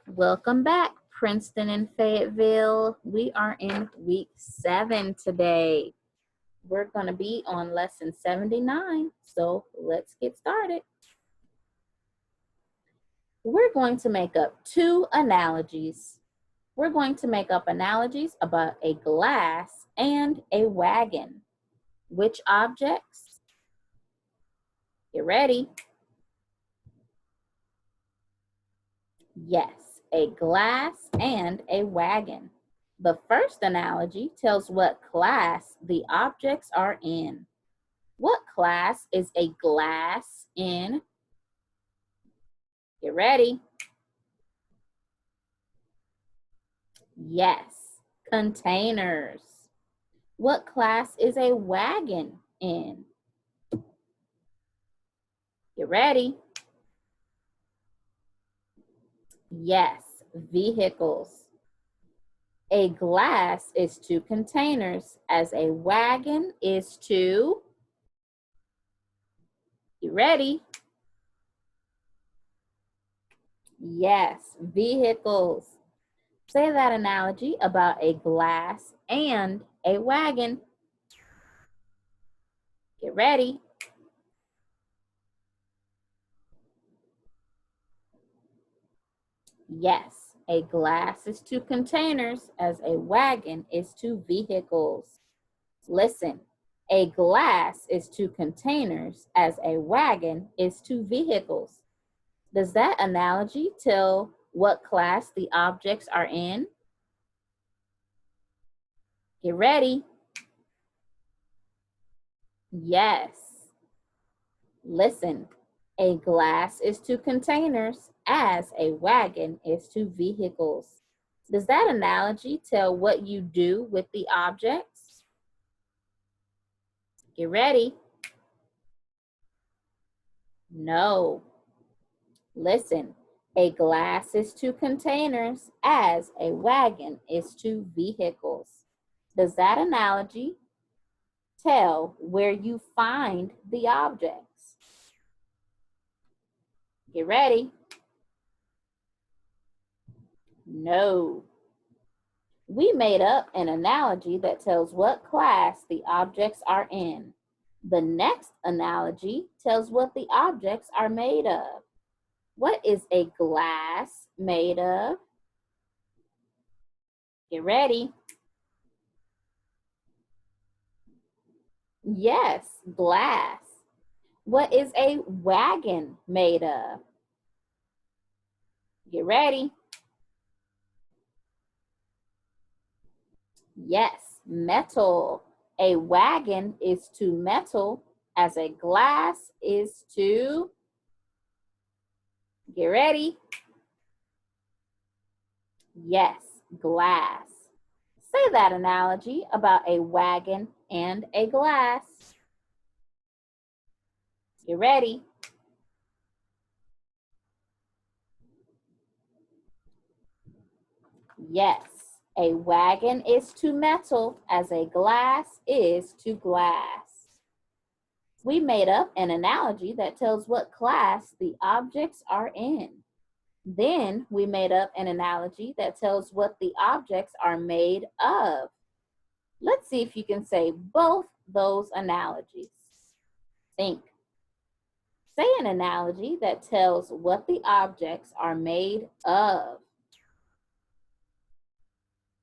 Welcome back, Princeton and Fayetteville. We are in week 7 today. We're going to be on lesson 79, so let's get started. We're going to make up 2 analogies. We're going to make up analogies about a glass and a wagon. Which objects? Get ready. Yes, a glass and a wagon. The first analogy tells what class the objects are in. What class is a glass in? Get ready. Yes, containers. What class is a wagon in? Get ready. Yes, vehicles. A glass is to containers as a wagon is to, get ready. Yes, vehicles. Say that analogy about a glass and a wagon. Get ready. Yes, a glass is to containers as a wagon is to vehicles. Listen, a glass is to containers as a wagon is to vehicles. Does that analogy tell what class the objects are in? Get ready. Yes. Listen, a glass is to containers as a wagon is to vehicles. Does that analogy tell what you do with the objects? Get ready. No. Listen, a glass is to containers as a wagon is to vehicles. Does that analogy tell where you find the objects? Get ready. No. We made up an analogy that tells what class the objects are in. The next analogy tells what the objects are made of. What is a glass made of? Get ready. Yes, glass. What is a wagon made of? Get ready. Yes, metal. A wagon is to metal as a glass is to, get ready. Yes, glass. Say that analogy about a wagon and a glass. Get ready. Yes, a wagon is to metal as a glass is to glass. We made up an analogy that tells what class the objects are in. Then we made up an analogy that tells what the objects are made of. Let's see if you can say both those analogies. Think. Say an analogy that tells what the objects are made of.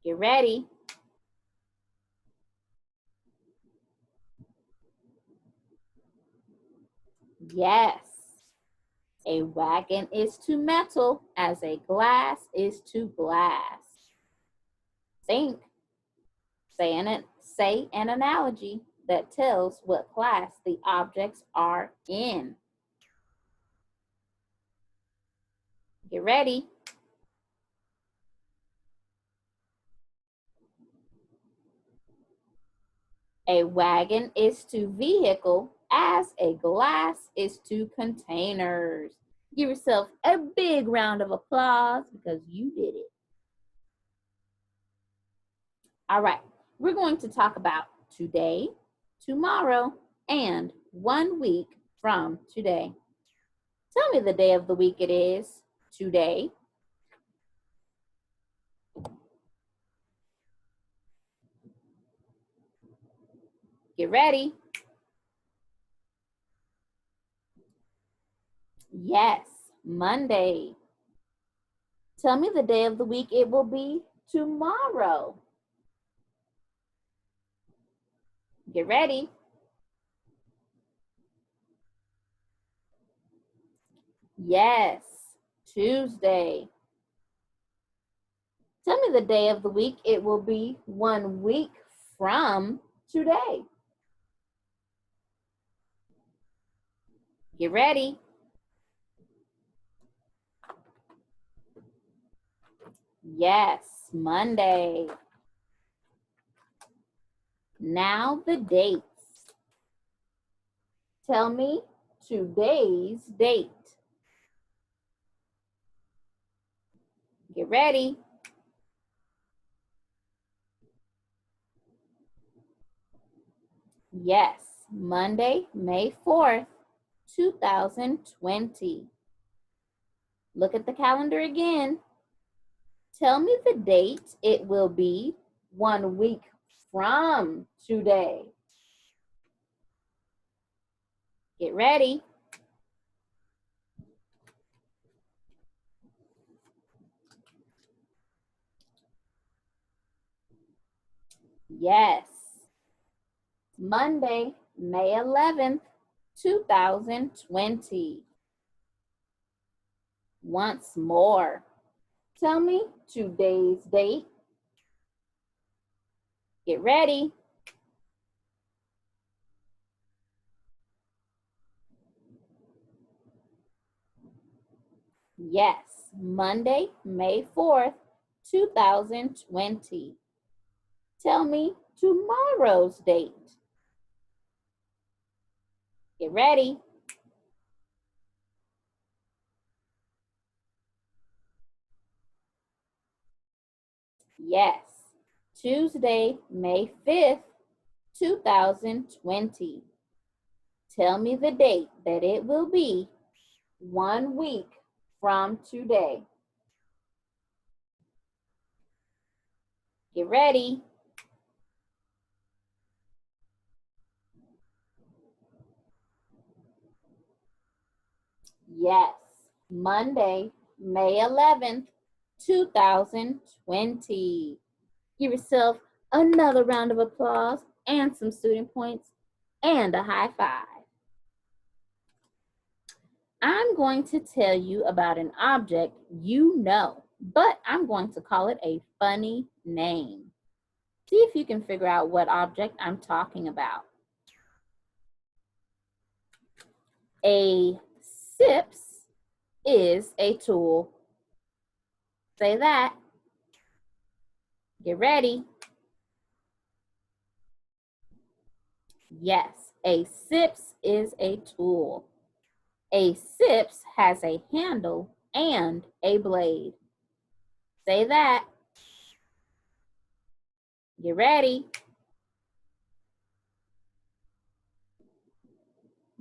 Get ready. Yes. A wagon is to metal as a glass is to glass. Think. Say an analogy that tells what class the objects are in. Get ready. A wagon is to vehicle as a glass is to containers. Give yourself a big round of applause because you did it. All right, we're going to talk about today, tomorrow, and 1 week from today. Tell me the day of the week it is today. Get ready. Yes, Monday. Tell me the day of the week it will be tomorrow. Get ready. Yes, Tuesday. Tell me the day of the week it will be 1 week from today. Get ready. Yes, Monday. Now the dates. Tell me today's date. Get ready. Yes, Monday, May 4th, 2020. Look at the calendar again. Tell me the date it will be 1 week from today. Get ready. Yes, Monday, May 11th, 2020. Once more, tell me today's date. Get ready. Yes, Monday, May 4th, 2020. Tell me tomorrow's date. Get ready. Yes, Tuesday, May 5th, 2020. Tell me the date that it will be 1 week from today. Get ready. Yes, Monday, May 11th, 2020. Give yourself another round of applause and some student points and a high five. I'm going to tell you about an object you know, but I'm going to call it a funny name. See if you can figure out what object I'm talking about. A SIPS is a tool. Say that. Get ready. Yes, a SIPS is a tool. A SIPS has a handle and a blade. Say that. Get ready.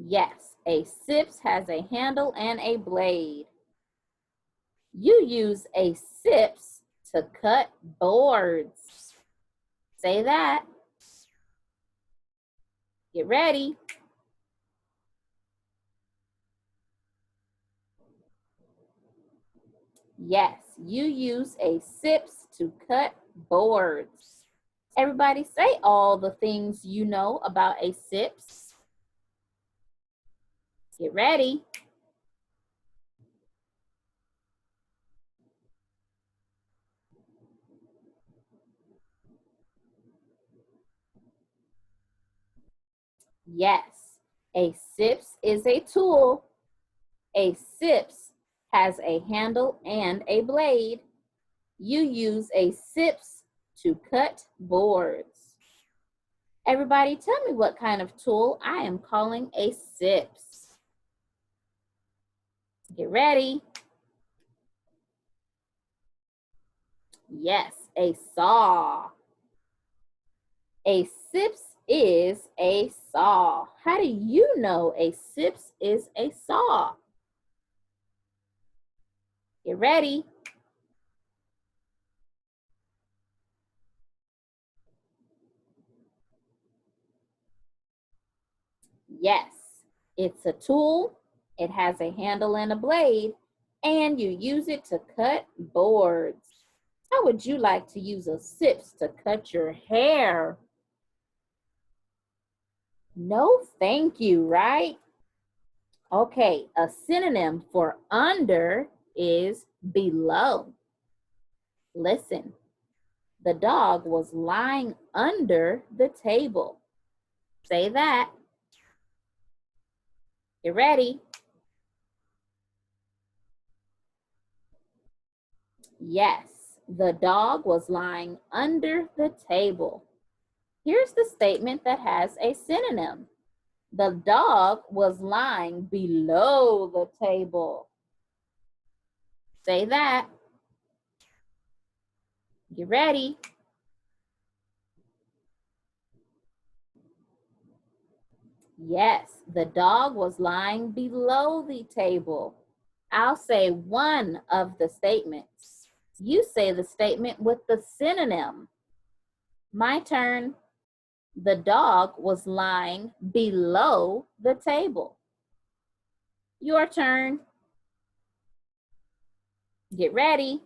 Yes, a SIPS has a handle and a blade. You use a SIPS to cut boards. Say that. Get ready. Yes, you use a SIPS to cut boards. Everybody say all the things you know about a SIPS. Get ready. Yes, a SIPS is a tool. A SIPS has a handle and a blade. You use a SIPS to cut boards. Everybody tell me what kind of tool I am calling a SIPS. Get ready. Yes, a saw. A SIPS is a saw. How do you know a SIPS is a saw? Get ready. Yes, it's a tool. It has a handle and a blade, and you use it to cut boards. How would you like to use a sips to cut your hair? No, thank you, right? Okay, a synonym for under is below. Listen, the dog was lying under the table. Say that. You ready? Yes, the dog was lying under the table. Here's the statement that has a synonym. The dog was lying below the table. Say that. Get ready. Yes, the dog was lying below the table. I'll say one of the statements. You say the statement with the synonym. My turn. The dog was lying below the table. Your turn. Get ready.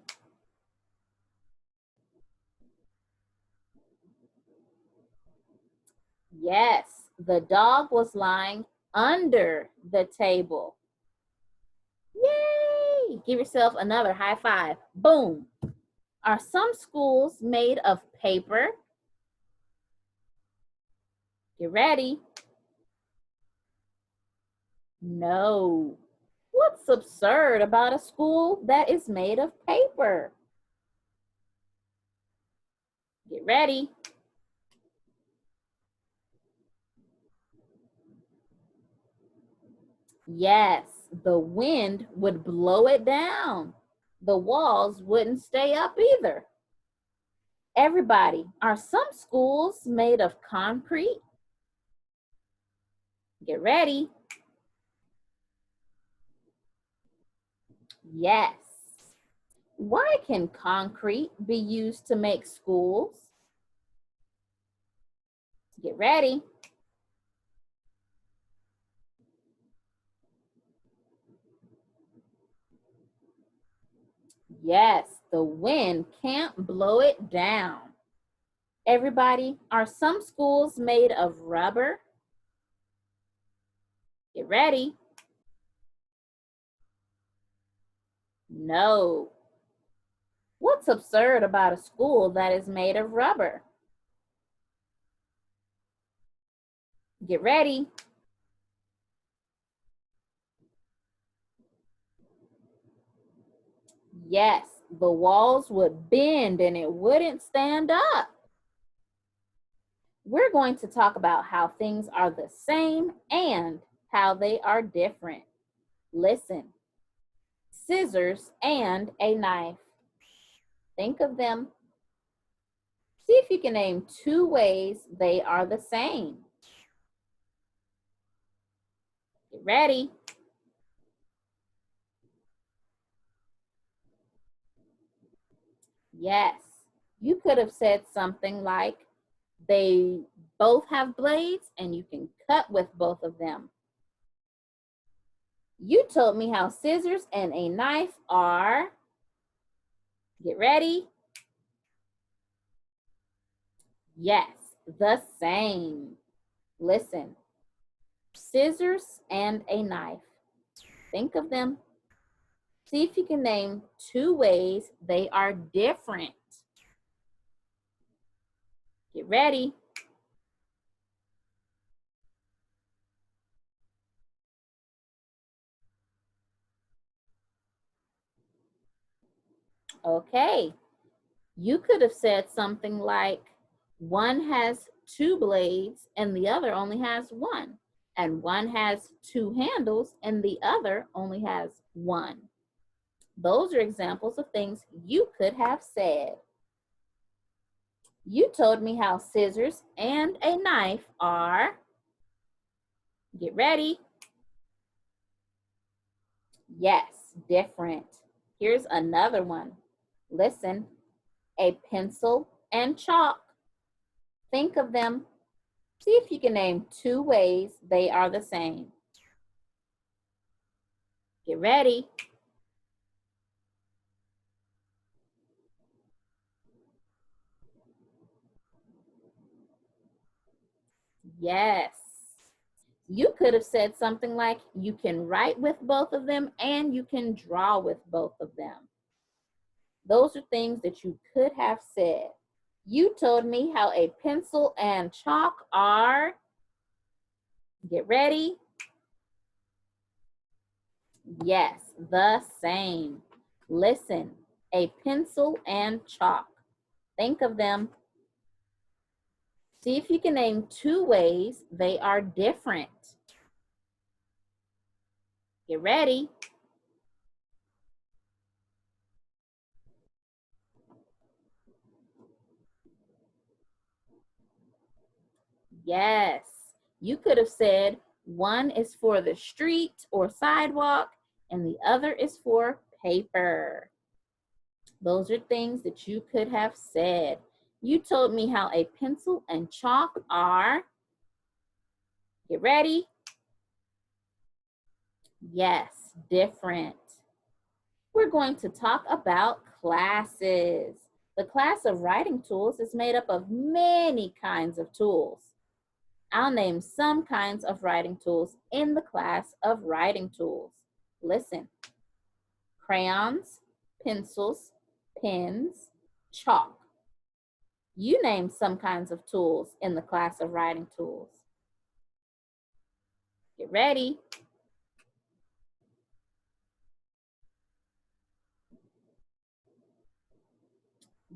Yes, the dog was lying under the table. Yay! Give yourself another high five. Boom. Are some schools made of paper? Get ready. No. What's absurd about a school that is made of paper? Get ready. Yes, the wind would blow it down. The walls wouldn't stay up either. Everybody, are some schools made of concrete? Get ready. Yes. Why can concrete be used to make schools? Get ready. Yes, the wind can't blow it down. Everybody, are some schools made of rubber? Get ready. No. What's absurd about a school that is made of rubber? Get ready. Yes, the walls would bend and it wouldn't stand up. We're going to talk about how things are the same and how they are different. Listen, scissors and a knife. Think of them. See if you can name two ways they are the same. Get ready. Yes, you could have said something like, they both have blades and you can cut with both of them. You told me how scissors and a knife are, get ready. Yes, the same. Listen, scissors and a knife. Think of them. See if you can name two ways they are different. Get ready. Okay, you could have said something like, one has two blades and the other only has one, and one has two handles and the other only has one. Those are examples of things you could have said. You told me how scissors and a knife are, get ready. Yes, different. Here's another one. Listen, a pencil and chalk. Think of them. See if you can name 2 ways they are the same. Get ready. Yes. You could have said something like, you can write with both of them and you can draw with both of them. Those are things that you could have said. You told me how a pencil and chalk are, get ready. Yes, the same. Listen, a pencil and chalk. Think of them. See if you can name 2 ways they are different. Get ready. Yes, you could have said one is for the street or sidewalk and the other is for paper. Those are things that you could have said. You told me how a pencil and chalk are, get ready. Yes, different. We're going to talk about classes. The class of writing tools is made up of many kinds of tools. I'll name some kinds of writing tools in the class of writing tools. Listen, crayons, pencils, pens, chalk. You name some kinds of tools in the class of writing tools. Get ready.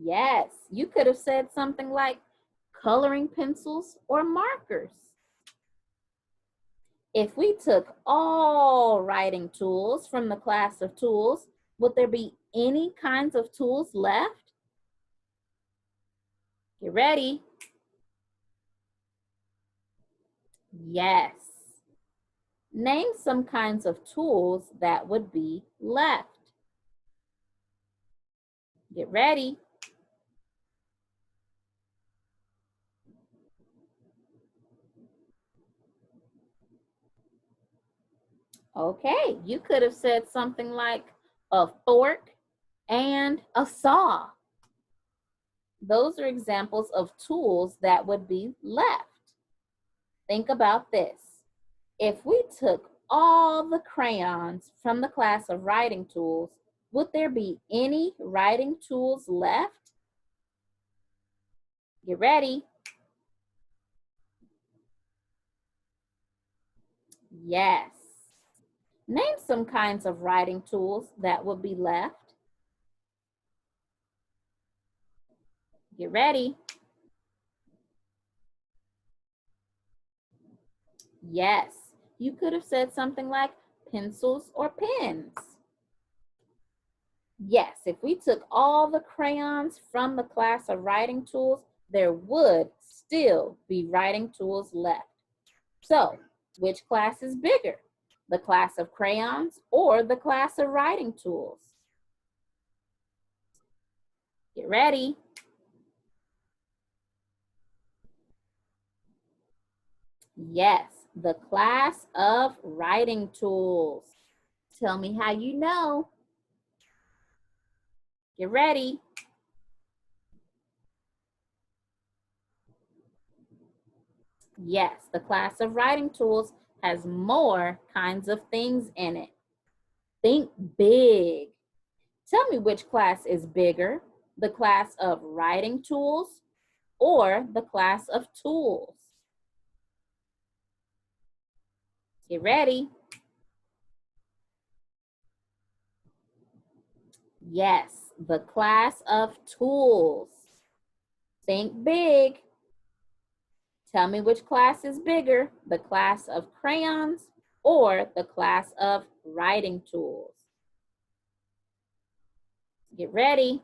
Yes, you could have said something like coloring pencils or markers. If we took all writing tools from the class of tools, would there be any kinds of tools left? Get ready. Yes. Name some kinds of tools that would be left. Get ready. Okay, you could have said something like a fork and a saw. Those are examples of tools that would be left. Think about this. If we took all the crayons from the class of writing tools, would there be any writing tools left? Get ready. Yes. Name some kinds of writing tools that would be left. Get ready. Yes, you could have said something like pencils or pens. Yes, if we took all the crayons from the class of writing tools, there would still be writing tools left. So, which class is bigger? The class of crayons or the class of writing tools? Get ready. Yes, the class of writing tools. Tell me how you know. Get ready. Yes, the class of writing tools has more kinds of things in it. Think big. Tell me which class is bigger, the class of writing tools or the class of tools. Get ready. Yes, the class of tools. Think big. Tell me which class is bigger, the class of crayons or the class of writing tools. Get ready.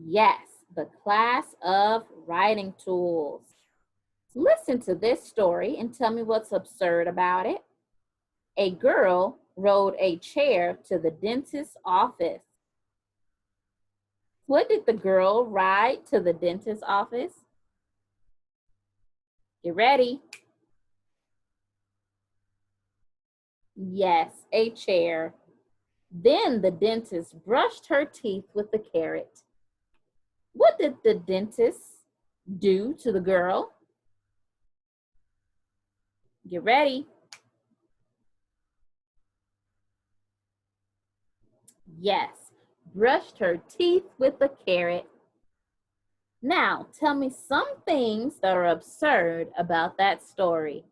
Yes, the class of writing tools. Listen to this story and tell me what's absurd about it. A girl rode a chair to the dentist's office. What did the girl ride to the dentist's office? Get ready. Yes, a chair. Then the dentist brushed her teeth with the carrot. What did the dentist do to the girl? Get ready. Yes, brushed her teeth with the carrot. Now, tell me some things that are absurd about that story.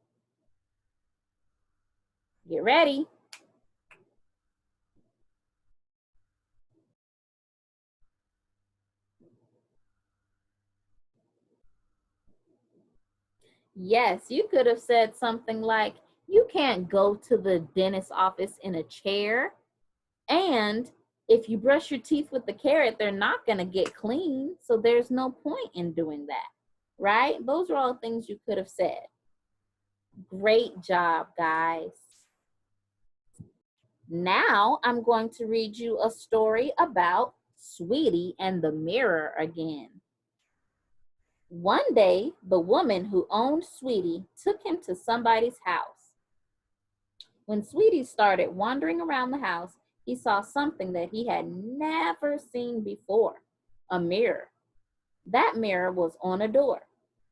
Get ready. Yes, you could have said something like, you can't go to the dentist's office in a chair. And if you brush your teeth with the carrot, they're not going to get clean. So there's no point in doing that, right? Those are all things you could have said. Great job, guys. Now I'm going to read you a story about Sweetie and the mirror again. One day, the woman who owned Sweetie took him to somebody's house. When Sweetie started wandering around the house, he saw something that he had never seen before, a mirror. That mirror was on a door,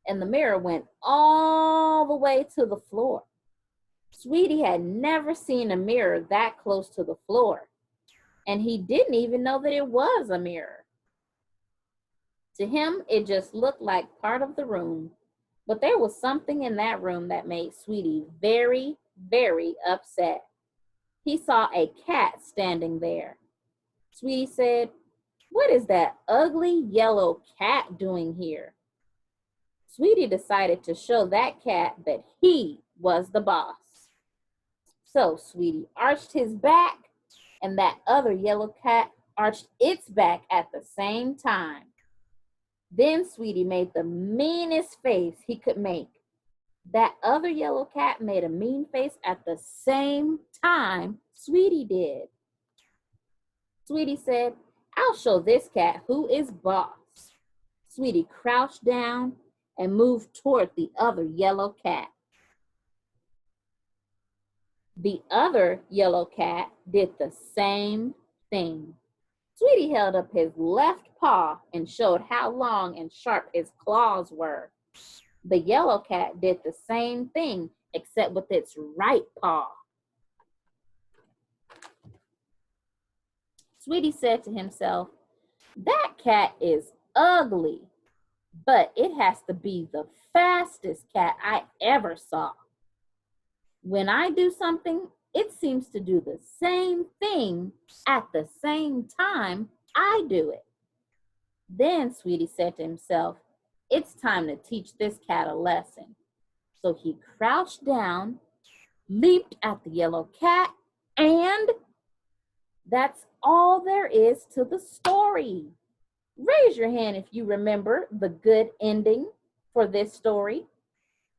and the mirror went all the way to the floor. Sweetie had never seen a mirror that close to the floor, and he didn't even know that it was a mirror. To him, it just looked like part of the room, but there was something in that room that made Sweetie very, very upset. He saw a cat standing there. Sweetie said, "What is that ugly yellow cat doing here?" Sweetie decided to show that cat that he was the boss. So Sweetie arched his back, and that other yellow cat arched its back at the same time. Then Sweetie made the meanest face he could make. That other yellow cat made a mean face at the same time Sweetie did. Sweetie said, "I'll show this cat who is boss." Sweetie crouched down and moved toward the other yellow cat. The other yellow cat did the same thing. Sweetie held up his left paw and showed how long and sharp his claws were. The yellow cat did the same thing, except with its right paw. Sweetie said to himself, "That cat is ugly, but it has to be the fastest cat I ever saw. When I do something, it seems to do the same thing at the same time I do it." Then Sweetie said to himself, "It's time to teach this cat a lesson." So he crouched down, leaped at the yellow cat, and that's all there is to the story. Raise your hand if you remember the good ending for this story.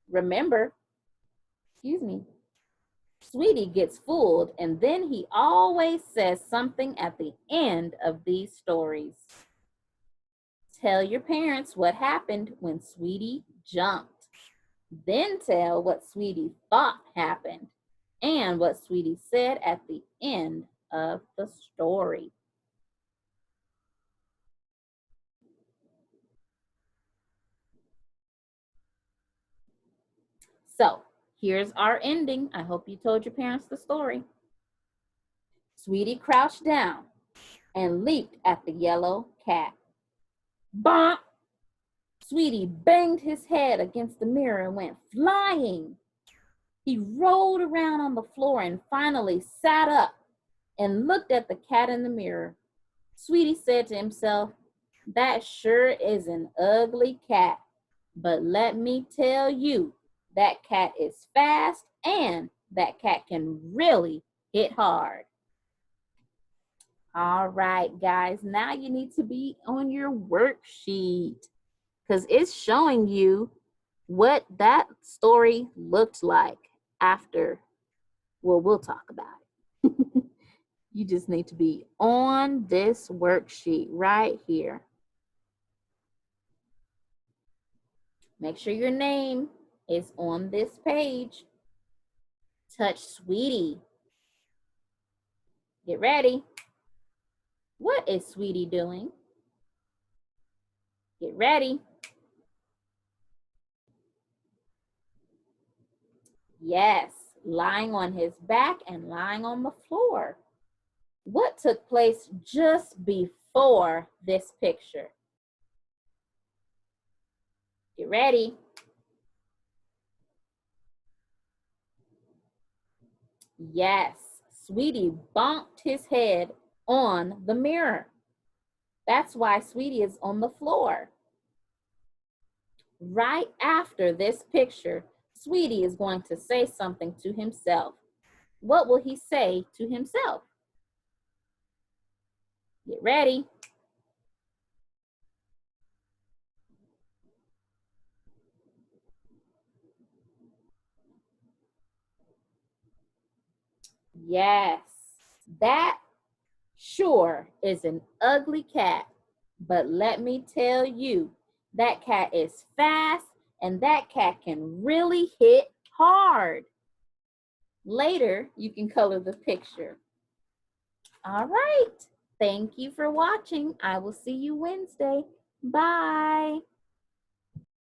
Remember, Sweetie gets fooled, and then he always says something at the end of these stories. Tell your parents what happened when Sweetie jumped. Then tell what Sweetie thought happened and what Sweetie said at the end of the story. So here's our ending. I hope you told your parents the story. Sweetie crouched down and leaped at the yellow cat. Bonk! Sweetie banged his head against the mirror and went flying. He rolled around on the floor and finally sat up and looked at the cat in the mirror. Sweetie said to himself, "That sure is an ugly cat, but let me tell you, that cat is fast and that cat can really hit hard." All right, guys, now you need to be on your worksheet because it's showing you what that story looked like after, well, we'll talk about it. You just need to be on this worksheet right here. Make sure your name is on this page. Touch Sweetie. Get ready. What is Sweetie doing? Get ready. Yes, lying on his back and lying on the floor. What took place just before this picture? Get ready. Yes, Sweetie bonked his head on the mirror. That's why Sweetie is on the floor. Right after this picture, Sweetie is going to say something to himself. What will he say to himself? Get ready. Yes, that sure is an ugly cat, but let me tell you, that cat is fast and that cat can really hit hard. Later, you can color the picture. All right. Thank you for watching. I will see you Wednesday. Bye.